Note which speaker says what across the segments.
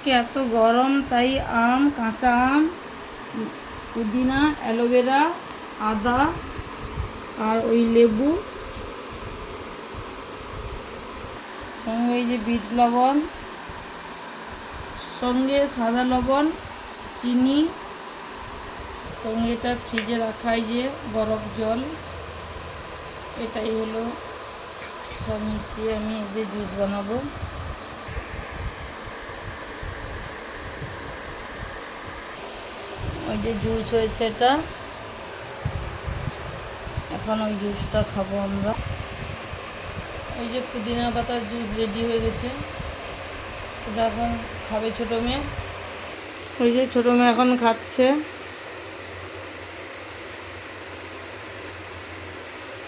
Speaker 1: আজকে এত গরম তাই আম, কাঁচা আম, পুদিনা, অ্যালোভেরা, আদা আর ওই লেবু, সঙ্গে এই যে বিট লবণ, সঙ্গে সাদা লবণ, চিনি, সঙ্গে এটা ফ্রিজে রাখা এই যে বরফ জল, এটাই হলো সব মিশিয়ে আমি এই যে জুস বানাবো। ওই যে জুস হয়েছে এটা, এখন ওই জুসটা খাবো আমরা। ওই যে পুদিনা পাতার জুস রেডি হয়ে গেছে, ওটা এখন খাবে ছোটো মেয়ে। ওই যে ছোটো মেয়ে এখন খাচ্ছে।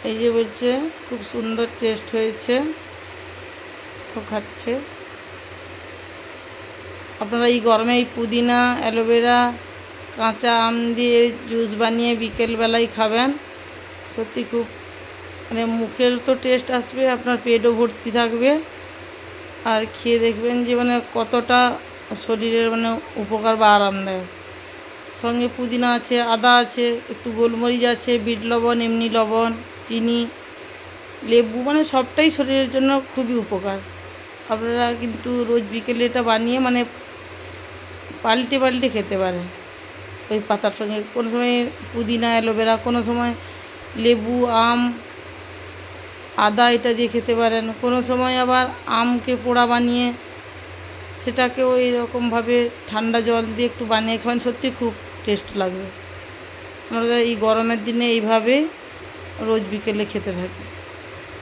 Speaker 1: এই যে বলছে খুব সুন্দর টেস্ট হয়েছে, ও খাচ্ছে। আপনারা এই গরমে এই পুদিনা, অ্যালোভেরা, কাঁচা আম দিয়ে জুস বানিয়ে বিকেলবেলায় খাবেন, সত্যি খুব মানে মুখের তো টেস্ট আসবে, আপনার পেটও ভর্তি থাকবে, আর খেয়ে দেখবেন যে মানে কতটা শরীরের মানে উপকার বা আরাম দেয়। সঙ্গে পুদিনা আছে, আদা আছে, একটু গোলমরিচ আছে, বিট লবণ, এমনি লবণ, চিনি, লেবু, মানে সবটাই শরীরের জন্য খুবই উপকার। আপনারা কিন্তু রোজ বিকেলে এটা বানিয়ে মানে পাল্টে পাল্টে খেতে পারেন ওই পাতার সঙ্গে। কোনো সময় পুদিনা, অ্যালোভেরা, কোনো সময় লেবু, আম, আদা এটা দিয়ে খেতে পারেন। কোনো সময় আবার আমকে পোড়া বানিয়ে সেটাকেও এইরকমভাবে ঠান্ডা জল দিয়ে একটু বানিয়ে খাবেন, সত্যি খুব টেস্ট লাগবে। আমরা এই গরমের দিনে এইভাবে রোজ বিকেলে খেতে থাকি।